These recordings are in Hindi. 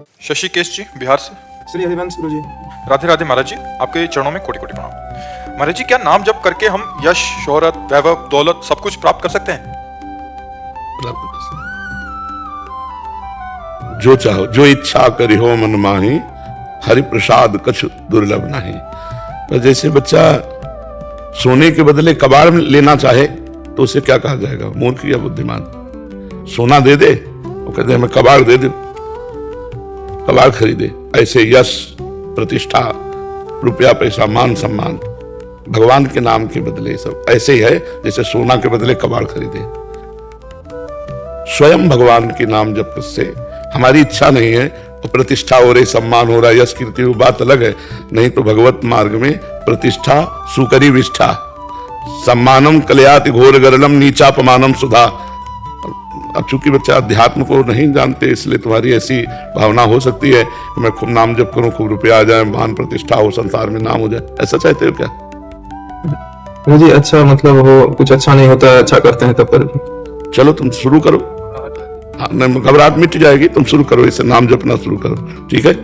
शशिकेश जी बिहार से। श्री हरिवंश गुरु जी। राधे राधे महाराज जी, आपके चरणों में कोटि कोटि प्रणाम। महाराज जी, क्या नाम जप करके हम यश, शोहरत, वैभव, दौलत सब कुछ प्राप्त कर सकते हैं? जो चाहो, जो इच्छा करी हो मन माही, हरि प्रसाद कछु दुर्लभ नहीं। तो जैसे बच्चा सोने के बदले कबाड़ लेना चाहे तो उसे क्या कहा जाएगा? मूर्ख या बुद्धिमान? सोना दे दे, वो कहते हैं मैं कबाड़ दे दे, कबाड़ खरीदे। ऐसे यश, प्रतिष्ठा, रुपया पैसा, मान सम्मान भगवान के नाम के बदले सब ऐसे ही है जैसे सोना के बदले कबाड़ खरीदे। स्वयं भगवान के नाम जप से हमारी इच्छा नहीं है और प्रतिष्ठा हो रही, सम्मान हो रहा है, यश कीर्ति वो बात अलग है। नहीं तो भगवत मार्ग में प्रतिष्ठा सुकरी विष्ठा, सम्मानम कलयाति घोर गरलम नीचापमानम सुधा। अब चूंकि बच्चा अध्यात्म को नहीं जानते इसलिए तुम्हारी ऐसी भावना हो सकती है कि मैं खूब नाम जप करूं, खूब रुपया आ जाए, मान प्रतिष्ठा हो, संसार में नाम हो जाए। ऐसा चाहते हो क्या? जी अच्छा, मतलब वो कुछ अच्छा नहीं होता, अच्छा करते हैं तब पर। चलो तुम शुरू करो, घबराहट मिट जाएगी। तुम शुरू करो, इसे नाम जपना शुरू करो, ठीक है?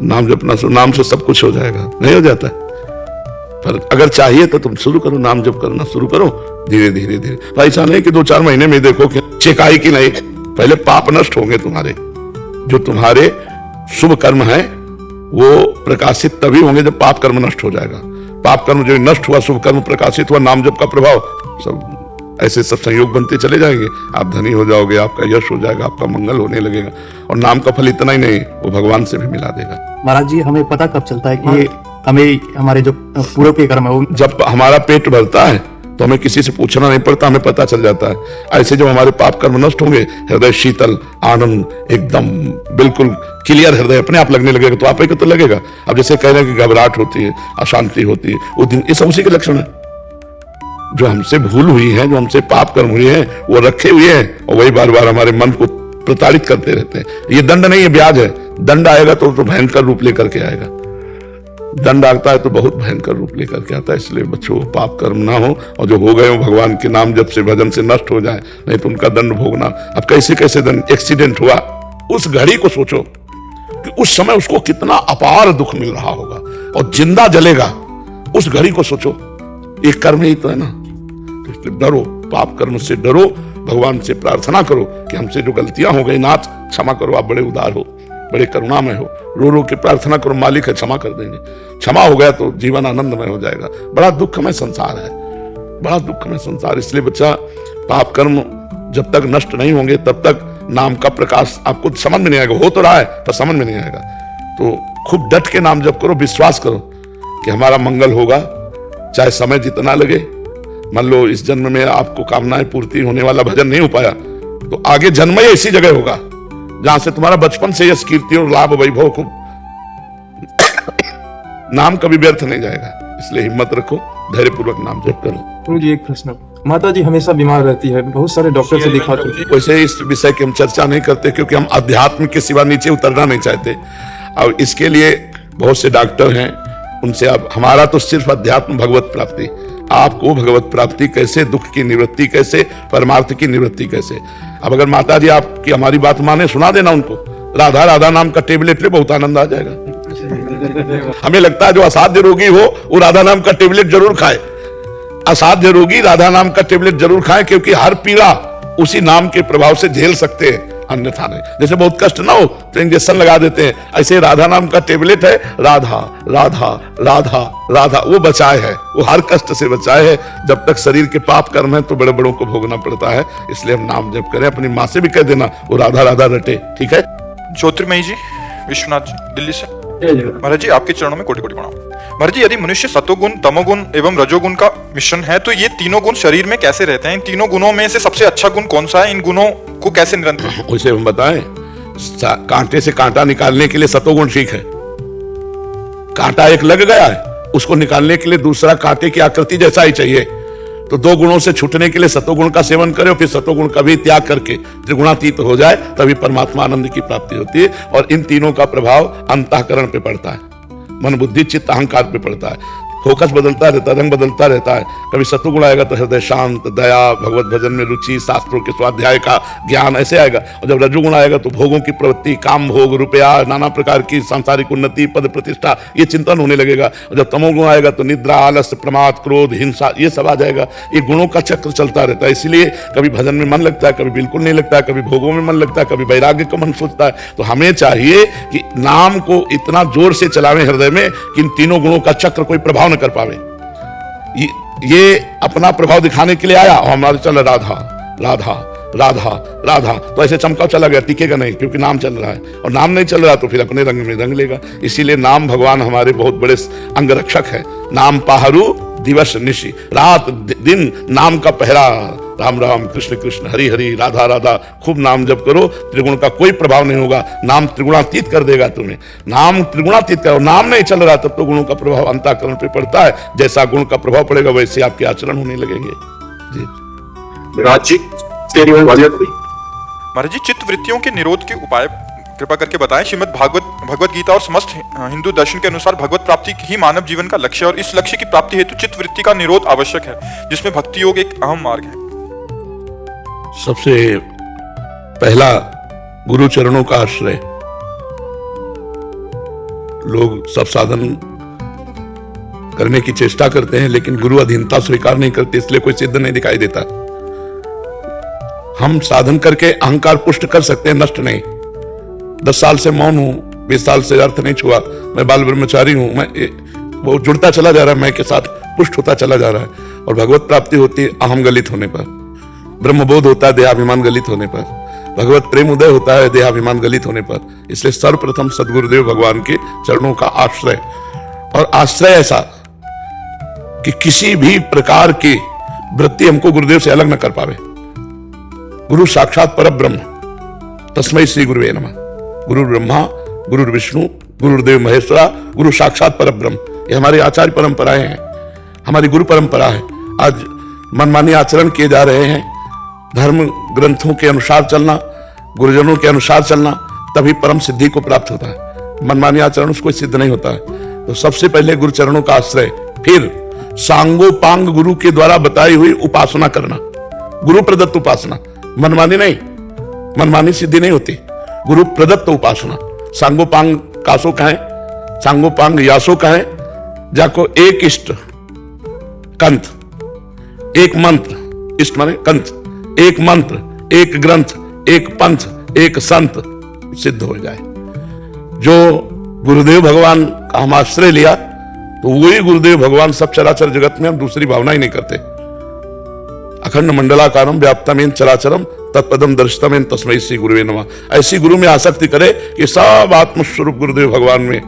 नाम जपना शुरू, नाम से सब कुछ हो जाएगा। नहीं हो जाता है पर अगर चाहिए तो तुम शुरू करो, नाम जप करना शुरू करो धीरे धीरे धीरे। तो ऐसा नहीं कि 2-4 महीने में देखो कि चेकाई की नहीं। पहले पाप नष्ट होंगे तुम्हारे, जो तुम्हारे शुभ कर्म है वो प्रकाशित तभी होंगे जब पाप कर्म नष्ट हो जाएगा। पाप कर्म जो नष्ट हुआ, शुभ कर्म प्रकाशित हुआ, नाम जप का प्रभाव, सब ऐसे सब संयोग बनते चले जाएंगे। आप धनी हो जाओगे, आपका यश हो जाएगा, आपका मंगल होने लगेगा। और नाम का फल इतना ही नहीं, वो भगवान से भी मिला देगा। महाराज जी, हमें पता कब चलता है कि हमें हमारे जो पूर्व के कर्म है वो? जब हमारा पेट भरता है तो हमें किसी से पूछना नहीं पड़ता, हमें पता चल जाता है। ऐसे जब हमारे पाप कर्म नष्ट होंगे, हृदय शीतल, आनंद, एकदम बिल्कुल क्लियर हृदय अपने आप लगने लगेगा। तो आप ही को तो लगेगा। अब जैसे कह रहे हैं कि घबराहट होती है, अशांति होती है, वो दिन ये सब उसी के लक्षण है। जो हमसे भूल हुई है, जो हमसे पाप कर्म हुए हैं, वो रखे हुए हैं और वही बार बार हमारे मन को प्रताड़ित करते रहते हैं। ये दंड नहीं है, ब्याज है। दंड आएगा तो भयंकर रूप लेकर के आएगा। दंड आता है तो बहुत भयंकर रूप लेकर के आता है। इसलिए बच्चों, पाप कर्म ना हो और जो हो गए हो भगवान के नाम जप से, भजन से नष्ट हो जाए, नहीं तो उनका दंड भोगना। अब कैसे कैसे दंड, एक्सीडेंट हुआ, उस घड़ी को सोचो कि उस समय उसको कितना अपार दुख मिल रहा होगा और जिंदा जलेगा। उस घड़ी को सोचो, एक कर्म ही तो है ना। तो इसलिए डरो, पाप कर्म से डरो, भगवान से प्रार्थना करो कि हमसे जो गलतियां हो गई नाथ क्षमा करो, आप बड़े उदार हो, बड़े करुणामय हो। रो रो के प्रार्थना करो, मालिक है क्षमा कर देंगे। क्षमा हो गया तो जीवन आनंदमय हो जाएगा। बड़ा दुखमय संसार है, बड़ा दुखमय संसार। इसलिए बच्चा, पाप कर्म जब तक नष्ट नहीं होंगे तब तक नाम का प्रकाश आपको समझ में नहीं आएगा। हो तो रहा है पर समझ में नहीं आएगा। तो खूब डट के नाम जप करो, विश्वास करो कि हमारा मंगल होगा, चाहे समय जितना लगे। मान लो इस जन्म में आपको कामनाएं पूर्ति होने वाला भजन नहीं हो पाया तो आगे जन्म ही इसी जगह होगा जहां से तुम्हारा बचपन से यश, कीर्ति और लाभ वैभव को नाम कभी व्यर्थ नहीं जाएगा। इसलिए हिम्मत रखो, धैर्यपूर्वक नाम जप करो। गुरु जी, एक प्रश्न। माता जी हमेशा बीमार रहती है, बहुत सारे डॉक्टर से दिखाते हैं। वैसे इस विषय की हम चर्चा नहीं करते क्योंकि हम अध्यात्म के सिवा नीचे उतरना नहीं चाहते। और इसके लिए बहुत से डॉक्टर हैं, उनसे अब हमारा तो सिर्फ अध्यात्म, भगवत प्राप्ति। आपको भगवत प्राप्ति कैसे, दुख की निवृत्ति कैसे, परमार्थ की निवृत्ति कैसे। अब अगर माता जी आपकी हमारी बात माने, सुना देना उनको, राधा राधा नाम का टेबलेट ले, बहुत आनंद आ जाएगा। हमें लगता है जो असाध्य रोगी हो वो राधा नाम का टेबलेट जरूर खाए। असाध्य रोगी राधा नाम का टेबलेट जरूर खाए, क्योंकि हर पीड़ा उसी नाम के प्रभाव से झेल सकते हैं, अन्यथा नहीं। जैसे बहुत कष्ट ना हो तो इंजेक्शन लगा देते हैं, ऐसे राधा नाम का टेबलेट है, राधा राधा राधा राधा, वो बचाए है, वो हर कष्ट से बचाए है। जब तक शरीर के पाप कर्म है तो बड़े बड़ों को भोगना पड़ता है। इसलिए हम नाम जप करें। अपनी माँ से भी कह देना वो राधा राधा रटे, ठीक है? ज्योतिर्मयी जी विश्वनाथ जी दिल्ली से। महाराज जी, आपके चरणों में कोटि कोटि प्रणाम। महाराज जी, यदि मनुष्य सतोगुण, तमोगुण एवं रजोगुण का मिश्रण है तो ये तीनों गुण शरीर में कैसे रहते हैं? इन तीनों गुणों में से सबसे अच्छा गुण कौन सा है? इन गुणों को कैसे नियंत्रित? उसे हम बताएं, कांटे से कांटा निकालने के लिए सतोगुण ठीक है। कांटा एक लग गया है, उसको निकालने के लिए दूसरा कांटे की आकृति जैसा ही चाहिए। तो 2 गुणों से छूटने के लिए सतोगुण का सेवन करो, फिर सतोगुण का भी त्याग करके त्रिगुणातीत हो जाए, तभी परमात्मा आनंद की प्राप्ति होती है। और इन तीनों का प्रभाव अंतःकरण पे पड़ता है, मन बुद्धि चित्त अहंकार पे पड़ता है। फोकस बदलता रहता है, रंग बदलता रहता है। कभी सत्वगुण आएगा तो हृदय शांत, दया, भगवत भजन में रुचि, शास्त्रों के स्वाध्याय का ज्ञान ऐसे आएगा। और जब रजोगुण आएगा तो भोगों की प्रवृत्ति, काम भोग, रुपया, नाना प्रकार की सांसारिक उन्नति, पद प्रतिष्ठा, ये चिंतन होने लगेगा। और जब तमोगुण आएगा तो निद्रा, आलस्य, प्रमाद, क्रोध, हिंसा, ये सब आ जाएगा। ये गुणों का चक्र चलता रहता है। इसलिए कभी भजन में मन लगता है, कभी बिल्कुल नहीं लगता है, कभी भोगों में मन लगता है, कभी वैराग्य का मन सोचता है। तो हमें चाहिए कि नाम को इतना जोर से चलावे हृदय में कि इन तीनों गुणों का चक्र कोई प्रभाव न कर पावे। ये अपना प्रभाव दिखाने के लिए आया और हमारे चल राधा राधा राधा राधा, तो ऐसे चमका चला गया, टिकेगा नहीं, क्योंकि नाम चल रहा है। और नाम नहीं चल रहा तो फिर अपने रंग में रंग लेगा। इसीलिए नाम भगवान हमारे बहुत बड़े अंगरक्षक है। नाम पाहरू दिवस निशि, रात दिन नाम का पहरा। राम राम, कृष्ण कृष्ण, हरि हरि, राधा राधा, खूब नाम जप करो, त्रिगुण का कोई प्रभाव नहीं होगा। नाम त्रिगुणातीत कर देगा तुम्हें। नाम त्रिगुणातीत करो, नाम नहीं चल रहा तब तो गुणों का प्रभाव अंतःकरण पे पड़ता है। जैसा गुण का प्रभाव पड़ेगा वैसे आपके आचरण होने लगेंगे। जी महाराज जी, चित्त वृत्तियों के निरोध के उपाय कृपा करके बताएं। श्रीमद् भगवत गीता और समस्त हिंदू दर्शन के अनुसार भगवत प्राप्ति ही मानव जीवन का लक्ष्य है और इस लक्ष्य की प्राप्ति हेतु चित्त वृत्ति का निरोध आवश्यक है, जिसमें भक्ति योग एक अहम मार्ग है। सबसे पहला गुरु चरणों का आश्रय। लोग सब साधन करने की चेष्टा करते हैं लेकिन गुरु अधीनता स्वीकार नहीं करते, इसलिए कोई सिद्ध नहीं दिखाई देता। हम साधन करके अहंकार पुष्ट कर सकते हैं, नष्ट नहीं। 10 साल से मौन हूं, 20 साल से अर्थ नहीं छुआ, मैं बाल ब्रह्मचारी हूं, मैं वो जुड़ता चला जा रहा है, मैं के साथ पुष्ट होता चला जा रहा है। और भगवत प्राप्ति होती है अहम गलित होने पर, ब्रह्मबोध होता है देहाभिमान गलित होने पर, भगवत प्रेम उदय होता है देहाभिमान गलित होने पर। इसलिए सर्वप्रथम सदगुरुदेव भगवान के चरणों का आश्रय, और आश्रय ऐसा कि किसी भी प्रकार की वृत्ति हमको गुरुदेव से अलग न कर पावे। गुरु साक्षात परब्रह्म, तस्मै श्री गुरुवे नमः। गुरु ब्रह्मा, गुरु विष्णु, गुरुदेव महेश्वरा, गुरु साक्षात परब्रह्म, ये हमारी आचार्य परंपराएं हैं, हमारी गुरु परंपरा है। आज मनमानी आचरण किए जा रहे हैं। धर्म ग्रंथों के अनुसार चलना, गुरुजनों के अनुसार चलना, तभी परम सिद्धि को प्राप्त होता है। मनमानी आचरण उसको सिद्ध नहीं होता है। तो सबसे पहले गुरु चरणों का आश्रय, फिर सांगोपांग गुरु के द्वारा बताई हुई उपासना करना, गुरु प्रदत्त उपासना, मनमानी नहीं, मनमानी सिद्धि नहीं होती, गुरु प्रदत्त उपासना। सांगोपांग कासो कहें, सांगोपांग यासो कहें, जाको एक इष्ट कंथ, एक मंत्र, इष्ट माने कंथ, एक मंत्र, एक ग्रंथ, एक पंथ, एक संत सिद्ध हो जाए। जो गुरुदेव भगवान का हम आश्रय लिया तो वही गुरुदेव भगवान सब चराचर जगत में हम दूसरी भावना ही नहीं करते। अखंड मंडलाकारम व्याप्तमेन चराचरम तत्पदम दर्शितमेन तस्मै श्री गुरुवे नमः। ऐसी गुरु में आसक्ति करे कि सब आत्मस्वरूप गुरुदेव भगवान में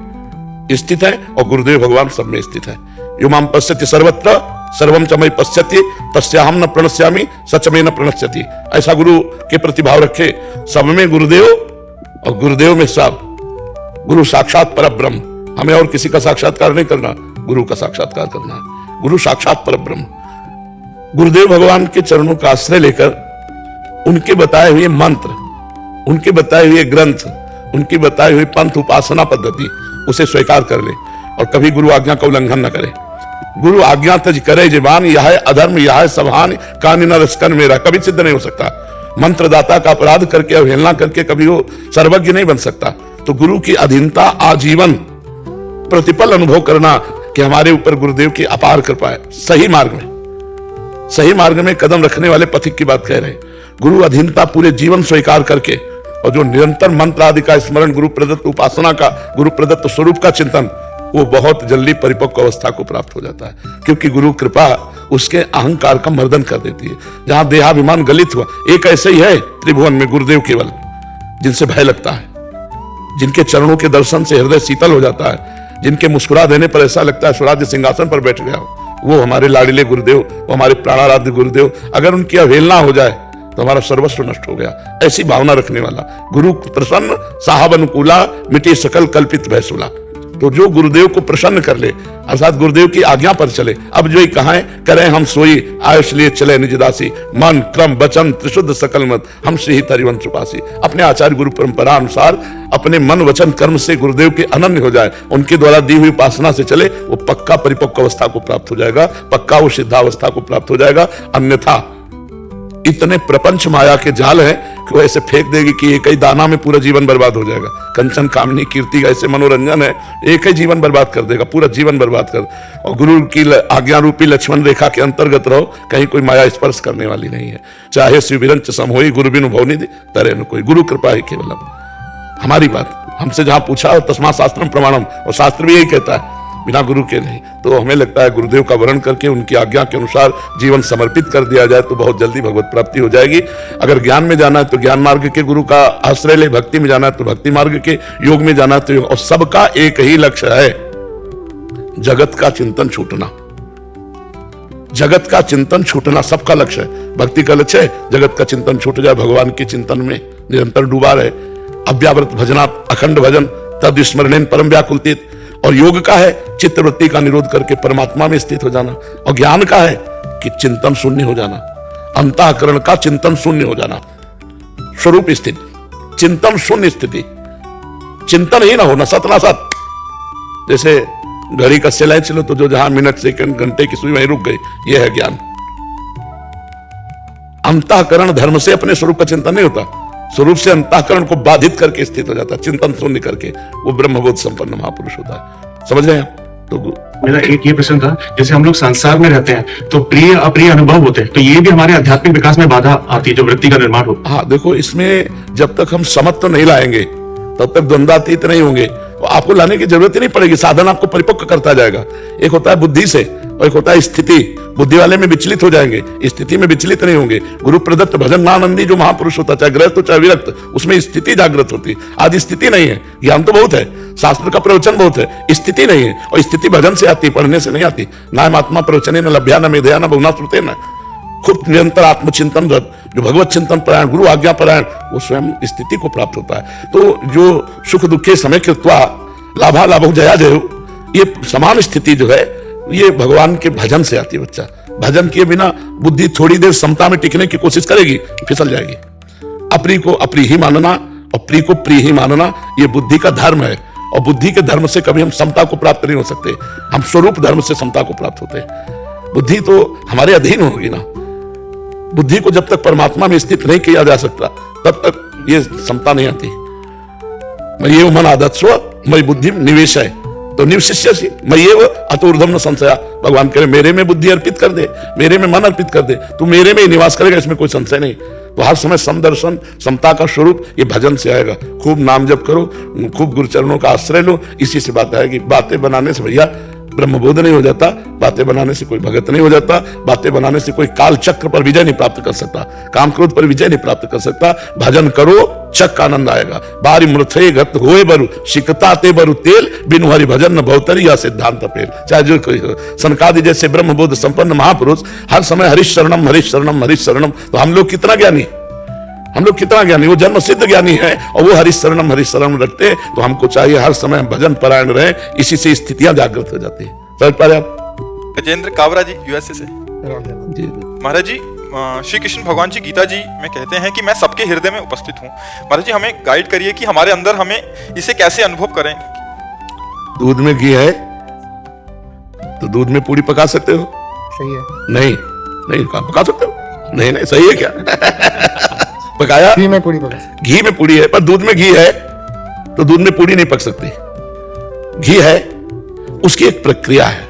स्थित है और गुरुदेव भगवान सब में स्थित है। यो माम पश्यति सर्वत्र सर्वम च मयि पश्यति तस्याहम न प्रणश्यामि सच में न प्रणश्यति। ऐसा गुरु के प्रति भाव रखे, सब में गुरुदेव और गुरुदेव में सब। गुरु साक्षात परब्रह्म, हमें और किसी का साक्षात्कार नहीं करना, गुरु का साक्षात्कार करना है। गुरु साक्षात परब्रह्म, गुरुदेव भगवान के चरणों का आश्रय लेकर उनके बताए हुए मंत्र, उनके बताए हुए ग्रंथ, उनकी बताई हुई पंथ उपासना पद्धति उसे स्वीकार कर ले और कभी गुरु आज्ञा का उल्लंघन न करे। गुरु आज्ञा तज करे जीवान, यह है अधर्म, यह है सभान, कान न रसकन मेरा, कभी सिद्ध नहीं हो सकता। मंत्रदाता का अपराध करके, अवहेलना करके कभी वो सर्वज्ञ नहीं बन सकता। तो गुरु की अधीनता आजीवन प्रतिपल अनुभव करना कि हमारे ऊपर गुरुदेव की अपार कृपा है। सही मार्ग में कदम रखने वाले पथिक की बात कह रहे हैं। गुरु अधीनता पूरे जीवन स्वीकार करके और जो निरंतर मंत्र आदि का स्मरण, गुरु प्रदत्त उपासना का, गुरु प्रदत्त स्वरूप का चिंतन, वो बहुत जल्दी परिपक्व अवस्था को प्राप्त हो जाता है। क्योंकि गुरु कृपा उसके अहंकार का मर्दन कर देती है। जहां देहाभिमान गलित हुआ, एक ऐसे ही है त्रिभुवन में गुरुदेव केवल, जिनसे भय लगता है, जिनके चरणों के दर्शन से हृदय शीतल हो जाता है, जिनके मुस्कुरा देने पर ऐसा लगता है स्वराज्य सिंहासन पर बैठ गया हो। वो हमारे लाडले गुरुदेव, वो हमारे प्राणाराध्य गुरुदेव। अगर उनकी अवहेलना हो जाए तो हमारा सर्वस्व नष्ट हो गया। ऐसी भावना रखने वाला गुरु प्रसन्न, साहब अनुकूला, मिटे सकल कल्पित भयसुला। तो जो गुरुदेव को प्रसन्न कर ले अर्थात गुरुदेव की आज्ञा पर चले। अब जो ही कहा करें हम सोई आयुष लिए चले निज दासी, मन क्रम वचन त्रिशुद्ध सकल मत हम से ही तरिवन चुपासी। अपने आचार्य गुरु परंपरा अनुसार अपने मन वचन कर्म से गुरुदेव के अनन्य हो जाए, उनके द्वारा दी हुई उपासना से चले, वो पक्का परिपक्व अवस्था को प्राप्त हो जाएगा, पक्का वो सिद्धावस्था को प्राप्त हो जाएगा। अन्यथा इतने प्रपंच माया के जाल हैं कि वो ऐसे फेंक देगी कि एक ही दाना में पूरा जीवन बर्बाद हो जाएगा। कंचन कामनी कीर्ति का ऐसे मनोरंजन है, एक ही जीवन बर्बाद कर देगा, पूरा जीवन बर्बाद कर। और गुरु की आज्ञा रूपी लक्ष्मण रेखा के अंतर्गत रहो, कहीं कोई माया स्पर्श करने वाली नहीं है। चाहे शिव विरंच सम होई गुरु बिनु भवनिधि तरे न कोई, गुरु कृपा ही केवलम। हमारी बात हमसे जहां पूछा और तस्मा शास्त्रम प्रमाणम, और शास्त्र भी यही कहता है बिना गुरु के नहीं। तो हमें लगता है गुरुदेव का वर्ण करके उनकी आज्ञा के अनुसार जीवन समर्पित कर दिया जाए तो बहुत जल्दी भगवत प्राप्ति हो जाएगी। अगर ज्ञान में जाना है तो ज्ञान मार्ग के गुरु का आश्रय ले, भक्ति में जाना है तो भक्ति मार्ग के, योग में जाना है तो योग। और सबका एक ही लक्ष्य है, जगत का चिंतन छूटना। जगत का चिंतन छूटना सबका लक्ष्य है। भक्ति का लक्ष्य है जगत का चिंतन छूट जाए, भगवान के चिंतन में निरंतर डूबा रहे। अव्यावृत भजनात् अखंड भजन तद स्मरणेन परम व्याकुलतीत। और योग का है चित्तवृत्ति का निरोध करके परमात्मा में स्थित हो जाना। और ज्ञान का है कि चिंतन शून्य हो जाना, अंतःकरण का चिंतन शून्य हो जाना, स्वरूप स्थिति, चिंतन शून्य स्थिति, चिंतन ही ना होना, सत ना सत। जैसे घड़ी का सिलाई चलो तो जो जहां मिनट सेकंड घंटे की सुई वहीं रुक गई, यह है ज्ञान। अंतःकरण धर्म से अपने स्वरूप का चिंतन नहीं होता, स्वरूप से अंतःकरण को बाधित करके स्थित हो जाता है, चिंतन शून्य करके, वो ब्रह्मबोध संपन्न महापुरुष होता है। समझ रहे हैं? तो मेरा एक ये प्रश्न था, जैसे हम लोग संसार में रहते हैं तो प्रिय अप्रिय अनुभव होते हैं, तो ये भी हमारे आध्यात्मिक विकास में बाधा आती है जो वृत्ति का निर्माण हो। हाँ देखो, इसमें जब तक हम समत्व नहीं लाएंगे तब तक द्वंद्वातीत नहीं होंगे। तो आपको लाने की जरूरत ही नहीं पड़ेगी, साधन आपको परिपक्व करता जाएगा। एक होता है बुद्धि से और एक होता है स्थिति। बुद्धि वाले में विचलित हो जाएंगे, स्थिति में विचलित नहीं होंगे। गुरु प्रदत्त भजन नानंदी जो महापुरुष होता, चाहे गृहस्थ हो चाहे विरक्त, उसमें स्थिति जागृत होती। आज स्थिति नहीं है, ज्ञान तो बहुत है, शास्त्र का प्रवचन बहुत है, स्थिति नहीं है। और स्थिति भजन से आती, पढ़ने से नहीं आती। नायम आत्मा प्रवचने न लभ्या न मेधया न बहुना श्रुते न। खुद निरंतर आत्मचिंतन जो भगवत चिंतन परायण, गुरु आज्ञा परायण, वो स्वयं स्थिति को प्राप्त होता है। तो जो सुख दुखे समय कृत्वा लाभा लाभो जया जयो, ये समान स्थिति जो है ये भगवान के भजन से आती है। बच्चा भजन किए बिना बुद्धि थोड़ी देर समता में टिकने की कोशिश करेगी, फिसल जाएगी। अप्रिय को अप्रिय ही मानना और प्रिय को प्रिय ही मानना, ये बुद्धि का धर्म है। और बुद्धि के धर्म से कभी हम समता को प्राप्त नहीं हो सकते, हम स्वरूप धर्म से समता को प्राप्त होते हैं। बुद्धि तो हमारे अधीन होगी ना। बुद्धि को जब तक परमात्मा में स्थित नहीं किया जा सकता तब तक ये समता नहीं आती। मैं ये मन आदत स्व मई बुद्धि निवेश है तो निवशिष्य मैं ये अतुर्धम न संशया। भगवान कह रहे मेरे में बुद्धि अर्पित कर दे, मेरे में मन अर्पित कर दे, तू मेरे में ही निवास करेगा, इसमें कोई संशय नहीं। तो हर समय समदर्शन, समता का स्वरूप ये भजन से आएगा। खूब नाम जप करो, खूब गुरुचरणों का आश्रय लो, इसी से बात आएगी। बातें बनाने से भैया ब्रह्मबोध नहीं हो जाता, बातें बनाने से कोई भगत नहीं हो जाता, बातें बनाने से कोई काल चक्र पर विजय नहीं प्राप्त कर सकता, काम क्रोध पर विजय नहीं प्राप्त कर सकता। भजन करो चक आनंद आएगा। बारी मृथे गत होए बरु सिकता ते बरु तेल, बिनु हरि भजन न भवतरी या सिद्धांत पेल। चाहे जो कोई हो, सनकादि जैसे ब्रह्मबोध संपन्न महापुरुष हर समय हरिश शरणम हरिश शरणम हरिश शरणम। तो हम लोग कितना ज्ञानी, हम लोग कितना ज्ञानी, वो जन्म सिद्ध ज्ञानी है और वो हरिश शरणम रखते हैं। तो हमको चाहिए हर समय भजन परायण रहे, इसी से स्थितियां जागृत हो जाती है। समझ पा रहे आप? गजेंद्र कावरा जी यूएसए से। महाराज जी, श्री कृष्ण भगवान जी गीता जी में कहते हैं कि मैं सबके हृदय में उपस्थित हूँ। महाराज जी हमें गाइड करिए कि हमारे अंदर हमें इसे कैसे अनुभव करें। दूध में घी है तो दूध में पूरी पका सकते हो? सही है। नहीं नहीं पका सकते हो? नहीं नहीं सही है क्या? पकाया घी में पूरी पका, घी में पूरी है, पर दूध में घी है तो दूध में पूरी नहीं पक सकती। घी है, उसकी एक प्रक्रिया है।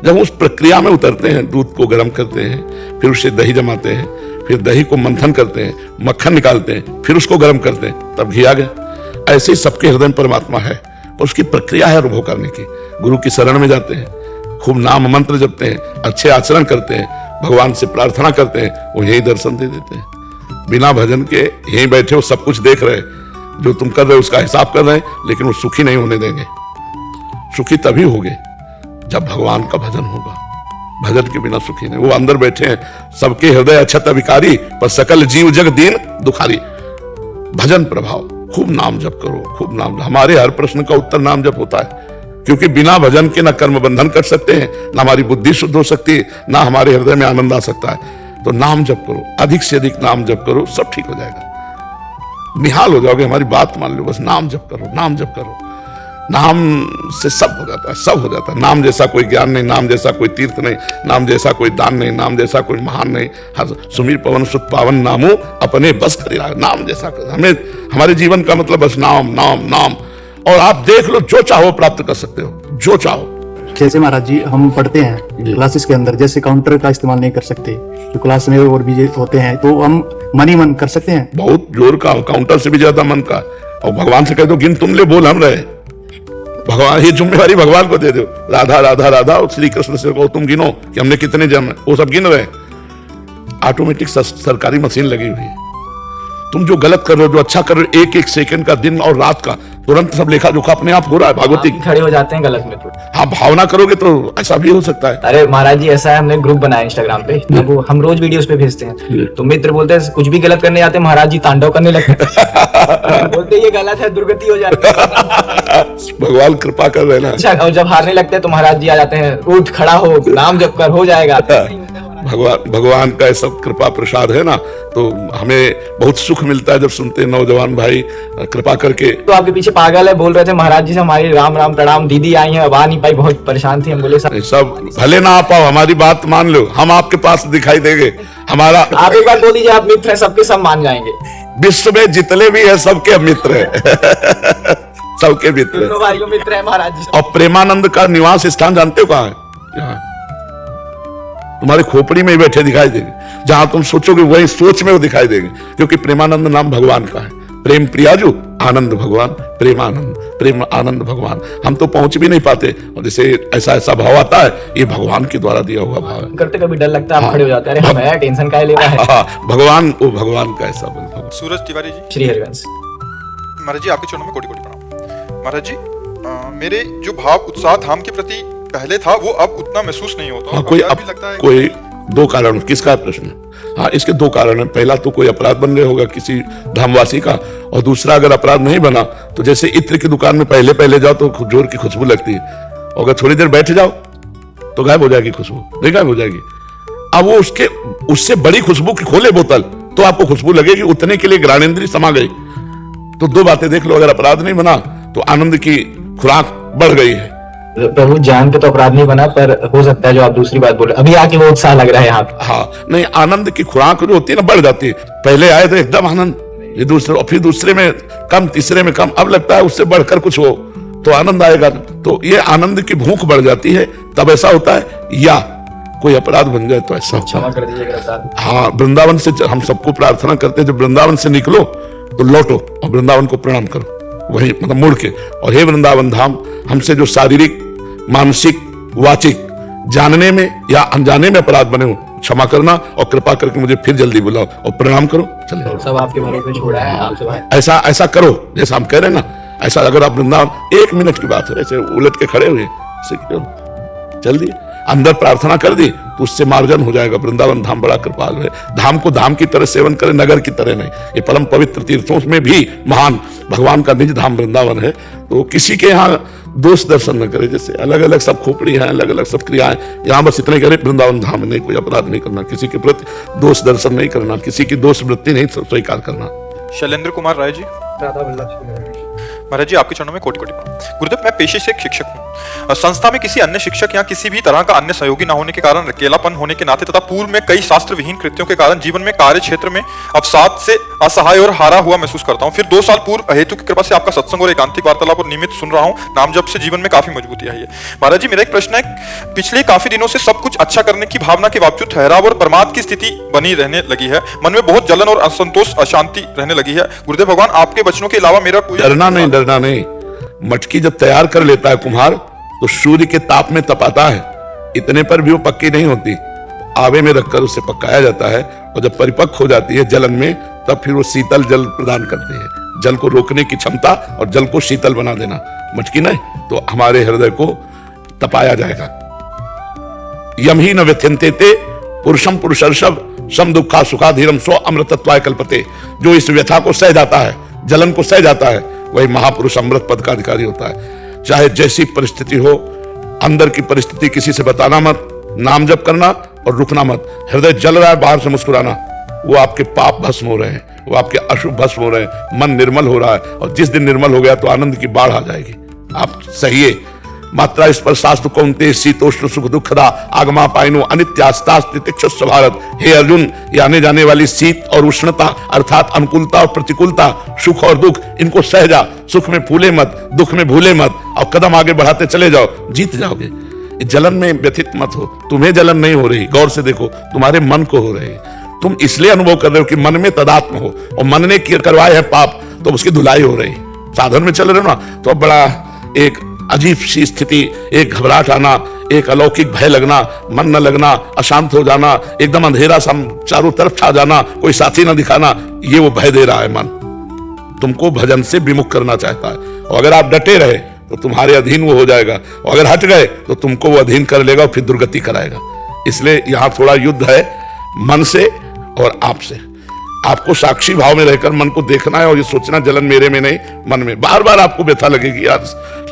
जब उस प्रक्रिया में उतरते हैं, दूध को गर्म करते हैं, फिर उससे दही जमाते हैं, फिर दही को मंथन करते हैं, मक्खन निकालते हैं, फिर उसको गर्म करते हैं, तब घी आ गया। ऐसे ही सबके हृदय में परमात्मा है और उसकी प्रक्रिया है अनुभव करने की। गुरु की शरण में जाते हैं, खूब नाम मंत्र जपते हैं, अच्छे आचरण करते हैं, भगवान से प्रार्थना करते हैं, वो यही दर्शन दे देते हैं। बिना भजन के यहीं बैठे हो, सब कुछ देख रहे, जो तुम कर रहे हो उसका हिसाब कर रहे हैं, लेकिन वो सुखी नहीं होने देंगे। सुखी तभी होगे जब भगवान का भजन होगा। भजन के बिना सुखी नहीं। वो अंदर बैठे हैं, सबके हृदय अक्षत विकारी, पर सकल जीव जग दीन दुखारी। भजन प्रभाव खूब नाम जप करो, खूब नाम। हमारे हर प्रश्न का उत्तर नाम जप होता है, क्योंकि बिना भजन के ना कर्म बंधन कर सकते हैं, ना हमारी बुद्धि शुद्ध हो सकती है, ना हमारे हृदय में आनंद आ सकता है। तो नाम जप करो, अधिक से अधिक नाम जप करो, सब ठीक हो जाएगा। निहाल हो जाओगे, हमारी बात मान लो, बस नाम जप करो, नाम जप करो। नाम से सब हो जाता है, सब हो जाता है। नाम जैसा कोई ज्ञान नहीं, नाम जैसा कोई तीर्थ नहीं, नाम जैसा कोई दान नहीं, नाम जैसा कोई महान नहीं। हर सुमीर पवन सुत पावन नामो अपने बस करे। नाम जैसा हमें, हमारे जीवन का मतलब बस नाम नाम नाम। और आप देख लो, जो चाहो प्राप्त कर सकते हो, जो चाहो। जैसे महाराज जी हम पढ़ते हैं क्लासेस के अंदर, जैसे काउंटर का इस्तेमाल नहीं कर सकते, तो क्लास में और भी होते हैं, तो हम मन ही मन कर सकते हैं। बहुत जोर का, काउंटर से भी ज्यादा मन का। और भगवान से कह दो गिन तुम ले, बोल हम रहे। भगवान, ये जिम्मेवारी भगवान को दे दो। राधा राधा राधा, और श्री कृष्ण से कहो तुम गिनो कि हमने कितने जन्म है, वो सब गिन रहे। ऑटोमेटिक सरकारी मशीन लगी हुई है। तुम जो गलत कर रहे हो, जो अच्छा कर रहे हो, एक एक सेकंड का, दिन और रात का, तुरंत सब लेखा जोखा अपने आप हो रहा है। भागवती खड़े हो जाते हैं गलत में तो। हाँ, भावना करोगे तो ऐसा भी हो सकता है। अरे महाराज जी, ऐसा है, हमने ग्रुप बनाया इंस्टाग्राम पे, तो वो हम रोज वीडियोस पे भेजते हैं, तो मित्र बोलते हैं कुछ भी गलत करने जाते हैं, महाराज जी तांडव करने लगते हैं। बोलते हैं ये गलत है, दुर्गति हो जाती है। भगवान कृपा कर रहे ना। अच्छा, और जब हारने लगते हैं तो महाराज जी आ जाते हैं, उठ खड़ा हो, नाम जप कर, हो जाएगा। भगवान का सब कृपा प्रसाद है ना, तो हमें बहुत सुख मिलता है जब सुनते हैं नौजवान भाई कृपा करके। तो आपके पीछे पागल है, बोल रहे थे महाराज जी से हमारी राम राम प्रणाम, दीदी आई हैं, अब आ नहीं पाई, बहुत परेशान थी। हम बोले सब भले ना आ पाओ, हमारी बात मान लो, हम आपके पास दिखाई देंगे। हमारा आप एक बार बोल दीजिए, आप मित्र हैं सबके, सब मान जाएंगे। विश्व में जितने भी है सबके मित्र है। सबके मित्र दोनों भाइयों मित्र है महाराज जी। और प्रेमानंद का निवास स्थान जानते हो कहाँ है? यहाँ तुम्हारे खोपड़ी में ही बैठे दिखाई देंगे, जहां तुम सोचोगे वही सोच में वो दिखाई देंगे, क्योंकि प्रेमानंद नाम भगवान का है। प्रेम प्रियाजू आनंद भगवान, प्रेमानंद, प्रेम आनंद भगवान। हम तो पहुंच भी नहीं पाते, और जैसे ऐसा ऐसा भाव आता है, ये भगवान के द्वारा दिया हुआ भाव है। करते कभी डर लगता है, आप खड़े हो जाते हैं, अरे हमें टेंशन काहे ले रहा है। भगवान, वो भगवान का ऐसा बल। सूरज तिवारी जी, श्री हरिवंश महाराज जी, आपके चरणों में कोटि कोटि प्रणाम। महाराज जी, मेरे जो भाव उत्साह धाम के प्रति पहले था, वो अब उतना महसूस नहीं होता। हाँ, कोई अब भी लगता है कोई दो कारण। किसका प्रश्न? हाँ, इसके दो कारण है। पहला तो कोई अपराध बन रहा होगा किसी धामवासी का, और दूसरा अगर अपराध नहीं बना तो जैसे इत्र की दुकान में पहले पहले जाओ तो जोर की खुशबू लगती है, और अगर थोड़ी देर बैठ जाओ तो गायब हो जाएगी खुशबू, नहीं गायब हो जाएगी। अब वो उससे बड़ी खुशबू की खोले बोतल तो आपको खुशबू लगेगी, उतने के लिए घ्राणेंद्रिय समा गई। तो दो बातें देख लो, अगर अपराध नहीं बना तो आनंद की खुराक बढ़ गई है। प्रभु, जान के तो अपराध नहीं बना, पर हो सकता है जो आप दूसरी बात बोले, अभी आके वो उत्साह लग रहा है यहाँ पे। हाँ, नहीं, आनंद की खुराक जो होती है ना, बढ़ जाती है। पहले आए तो एकदम आनंद, ये दूसरे, और फिर दूसरे में कम, तीसरे में कम, अब लगता है उससे बढ़कर कुछ हो तो आनंद आएगा। तो ये आनंद की भूख बढ़ जाती है, तब ऐसा होता है। या कोई अपराध बन जाए तो ऐसा क्षमा कर दीजिएगा। हाँ, वृंदावन से हम सबको प्रार्थना करते हैं, जब वृंदावन से निकलो तो लौटो और वृंदावन को प्रणाम करो, वही मतलब मुड़ के। और हे वृंदावन धाम, हमसे जो शारीरिक, मानसिक, वाचिक, जानने में या अनजाने में अपराध बने हो, क्षमा करना, और कृपा करके मुझे फिर जल्दी बुलाओ और प्रणाम करो। चले, सब आपके भरोसे छोड़ा है आपसे। ऐसा ऐसा करो जैसा हम कह रहे हैं ना। ऐसा अगर आप वृंदावन, 1 मिनट की बात है, ऐसे उलट के खड़े हुए जल्दी अंदर प्रार्थना कर दी तो उससे मार्जन हो जाएगा। वृंदावन धाम बड़ा कृपाल है। धाम को धाम की तरह सेवन करें, नगर की तरह नहीं। ये परम पवित्र तीर्थों में भी महान भगवान का निज धाम वृंदावन है। तो किसी के यहाँ दोष दर्शन न करे, जैसे अलग अलग सब खोपड़ी है, अलग अलग सब क्रियाएं, यहाँ बस इतने करे वृंदावन धाम में नहीं, कोई अपराध नहीं करना, किसी के प्रति दोष दर्शन नहीं करना, किसी की दोष वृत्ति नहीं स्वीकार करना। शैलेंद्र कुमार राय जी, महाराज जी, आपके चरणों में कोटि कोटि प्रणाम। गुरुदेव, मैं पेशे से एक शिक्षक हूँ। संस्था में किसी अन्य शिक्षक या किसी भी तरह का अन्य सहयोगी न होने के कारण, अकेलापन होने के नाते तथा पूर्व में कई शास्त्र विहीन कृत्यों के कारण जीवन में कार्य क्षेत्र में अवसाद से असहाय और हारा हुआ महसूस करता हूँ। फिर 2 साल पूर्व हेतु की कृपा से आपका सत्संग और एकांतिक वार्तालाप और नियमित सुन रहा हूँ। नाम जप से जीवन में काफी मजबूती आई है। महाराज जी, मेरा एक प्रश्न है, पिछले काफी दिनों से सब कुछ अच्छा करने की भावना के बावजूद ठहराव और प्रमाद की स्थिति बनी रहने लगी है। मन में बहुत जलन और असंतोष, अशांति रहने लगी है। गुरुदेव भगवान, आपके वचनों के अलावा मेरा कोई डरना नहीं। मटकी जब तैयार कर लेता है कुम्हार तो सूर्य के ताप में तपाता है, इतने पर भी वो पक्की नहीं होती। आवे में रखकर उसे पकाया जाता है, और जब परिपक्व हो जाती है जलन में, तब फिर वो शीतल जल प्रदान करती है। जल को रोकने की क्षमता और जल को शीतल बना देना। मटकी नहीं तो हमारे हृदय को तपाया जाएगा। यम ही न व्यथ्यन्ते ते पुरुषम पुरुषर्षभ सम दुखा सुखा धीरम स्व अमृतत्वाय कल्पते। जो इस व्यथा को सह जाता है, जलन को सह जाता है, वही महापुरुष अमृत पद का अधिकारी होता है। चाहे जैसी परिस्थिति हो, अंदर की परिस्थिति किसी से बताना मत, नाम जप करना और रुकना मत। हृदय जल रहा है, बाहर से मुस्कुराना, वो आपके पाप भस्म हो रहे हैं, वो आपके अशुभ भस्म हो रहे हैं, मन निर्मल हो रहा है। और जिस दिन निर्मल हो गया तो आनंद की बाढ़ आ जाएगी। आप सहिए। मात्रा इस पर शास्त्र कौनते शीतोष्ण सुख दुखदा आगमा पाइनो अनित्यास्तास्तितिक्षुस्व भारत। हे अर्जुन, ये आने जाने वाली शीत और उष्णता अर्थात अनुकूलता और प्रतिकूलता, सुख और दुख, इनको सह जा। सुख में फूले मत, दुख में भूले मत, और कदम आगे बढ़ाते चले जाओ, जीत जाओगे। जलन में व्यथित मत हो। तुम्हें जलन नहीं हो रही, गौर से देखो, तुम्हारे मन को हो रही है। तुम इसलिए अनुभव कर रहे हो कि मन में तदात्म हो, और मन ने करवाए है पाप, तो उसकी धुलाई हो रही। साधन में चल रहे हो ना, तो अब बड़ा एक अजीब सी स्थिति, एक घबराहट आना, एक अलौकिक भय लगना, मन न लगना, अशांत हो जाना, एकदम अंधेरा सा चारों तरफ छा जाना, कोई साथी न दिखाना, ये वो भय दे रहा है मन। तुमको भजन से विमुख करना चाहता है। और अगर आप डटे रहे तो तुम्हारे अधीन वो हो जाएगा, और अगर हट गए तो तुमको वो अधीन कर लेगा और फिर दुर्गति कराएगा। इसलिए यहां थोड़ा युद्ध है मन से और आपसे। आपको साक्षी भाव में रहकर मन को देखना है और ये सोचना जलन मेरे में नहीं, मन में। बार बार आपको व्यथा लगेगी यार,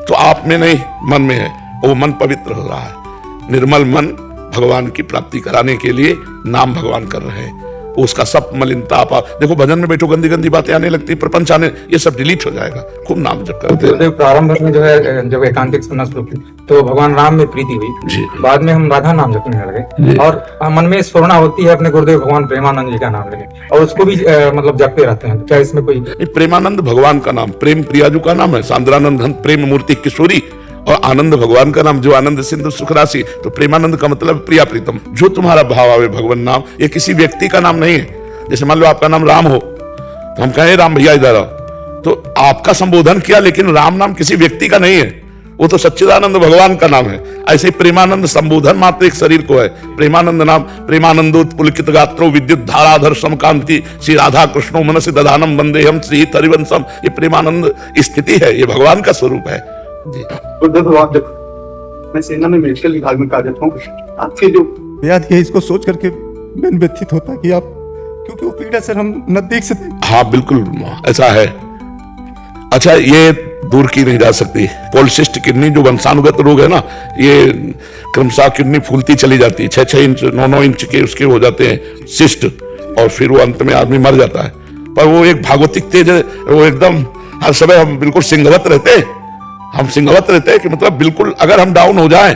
तो आप में नहीं, मन में है, और वो मन पवित्र हो रहा है। निर्मल मन भगवान की प्राप्ति कराने के लिए नाम भगवान कर रहे हैं। उसका सब मलिनता देखो, भजन में बैठो, गंदी गंदी बातें आने लगती, प्रपंच आने, ये सब डिलीट हो जाएगा। खूब नाम जप करते हैं। प्रारंभ में जो है, जब एकांतिक सुनना शुरू की तो भगवान राम में प्रीति हुई, बाद में हम राधा नाम जपने लगे, और मन में स्फुरणा होती है अपने गुरुदेव भगवान प्रेमानंद जी का नाम लेने, और उसको भी मतलब जपते रहते हैं। क्या इसमें कोई? प्रेमानंद भगवान का नाम, प्रेम प्रियाजू का नाम है, सांद्रानंद घन प्रेम मूर्ति किशोरी, और आनंद भगवान का नाम, जो आनंद सिंधु सुख राशि। तो प्रेमानंद का मतलब प्रिया प्रीतम, जो तुम्हारा भाव आवे भगवान नाम। ये किसी व्यक्ति का नाम नहीं है। जैसे मान लो आपका नाम राम हो, तो हम कहें राम भैया इधर आओ, तो आपका संबोधन किया, लेकिन राम नाम किसी व्यक्ति का नहीं है, वो तो सच्चिदानंद भगवान का नाम है। ऐसे ही प्रेमानंद संबोधन मात्र एक शरीर को है। प्रेमानंद नाम, प्रेमानंदोत्पुलकित गात्रो विद्युत धाराधर समकांति श्री राधा कृष्णो मनसि दधानम वंदे हम श्री हरिवंशम। ये प्रेमानंद स्थिति है, ये भगवान का स्वरूप है। मैं सेना में मेडिकल विभाग में कार्यरत हूँ। आपके जो याद है, इसको सोच करके मन व्यथित होता है कि आप, क्योंकि वो पीड़ा सर हम न देख सकते। हाँ बिल्कुल ऐसा है। अच्छा, ये दूर की नहीं जा सकती। पॉलिसिस्ट किडनी जो वंशानुगत रोग है ना, ये क्रमशः किडनी फूलती चली जाती है, 6-6 इंच 9-9 इंच के उसके हो जाते हैं सिस्ट, और फिर वो अंत में आदमी मर जाता है। पर वो एक भागवतिक तेज है, वो एकदम हर समय हम बिल्कुल सिंहवत रहते हैं। हम सिंहवत रहते हैं कि मतलब बिल्कुल अगर हम डाउन हो जाए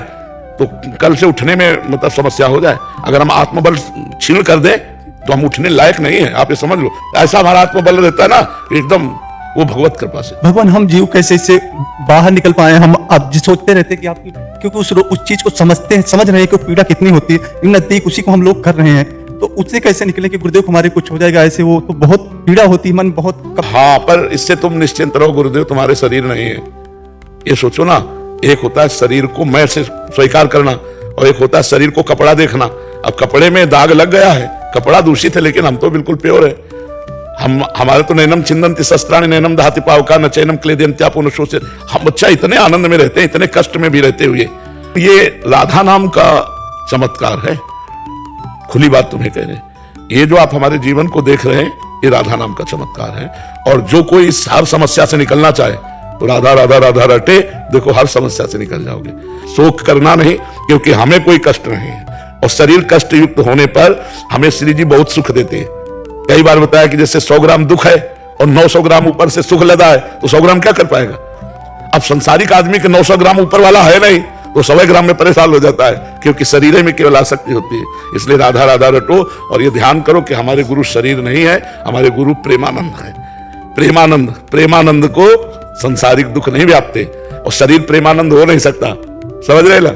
तो कल से उठने में मतलब समस्या हो जाए। अगर हम आत्मबल छीन कर दें तो हम उठने लायक नहीं है, आप ये समझ लो। ऐसा हमारा आत्मबल रहता है ना, एकदम वो भगवत कृपा से। भगवान, हम जीव कैसे इससे बाहर निकल पाए? हम अब सोचते रहते हैं कि आप, क्योंकि उस चीज को समझते हैं, समझ रहे हैं कि पीड़ा कितनी होती है, नजदीक उसी को हम लोग कर रहे हैं, तो उससे कैसे निकले कि गुरुदेव हमारे कुछ हो जाएगा ऐसे? वो तो बहुत पीड़ा होती है, मन बहुत हाँ, पर इससे तुम निश्चिंत रहो, गुरुदेव तुम्हारे शरीर नहीं है। ये सोचो ना, एक होता है शरीर को मैं से स्वीकार करना, और एक होता है शरीर को कपड़ा देखना। अब कपड़े में दाग लग गया है, कपड़ा दूषित है, लेकिन हम तो बिल्कुल प्योर है। हमारे तो नैनम छिंदन्ति शस्त्राणि नैनम दहति पावका न चैनम क्लेदयन्त्यापुनशोचे। हम अच्छा इतने आनंद में रहते हैं, इतने कष्ट में भी रहते हुए। ये राधा नाम का चमत्कार है, खुली बात तुम्हें कह रहे हैं। ये जो आप हमारे जीवन को देख रहे हैं, ये राधा नाम का चमत्कार है। और जो कोई इस हर समस्या से निकलना चाहे तो राधा राधा राधा रटे, देखो हर समस्या से निकल जाओगे। शोक करना नहीं, क्योंकि हमें कोई कष्ट नहीं है, और शरीर कष्ट युक्त होने पर हमें श्री जी बहुत सुख देते हैं। कई बार बताया कि जैसे 100 ग्राम दुख है और 900 ग्राम ऊपर से सुख लदा है, तो 100 ग्राम क्या कर पाएगा? अब संसारिक आदमी के 900 ग्राम ऊपर वाला है नहीं, तो 100 ग्राम में परेशान हो जाता है, क्योंकि शरीर में केवल आसक्ति होती है। इसलिए राधा राधा रटो, और ये ध्यान करो कि हमारे गुरु शरीर नहीं है, हमारे गुरु प्रेमानंद है। प्रेमानंद, प्रेमानंद को संसारिक दुख नहीं व्यापते, और शरीर प्रेमानंद हो नहीं सकता। समझ रहे ना?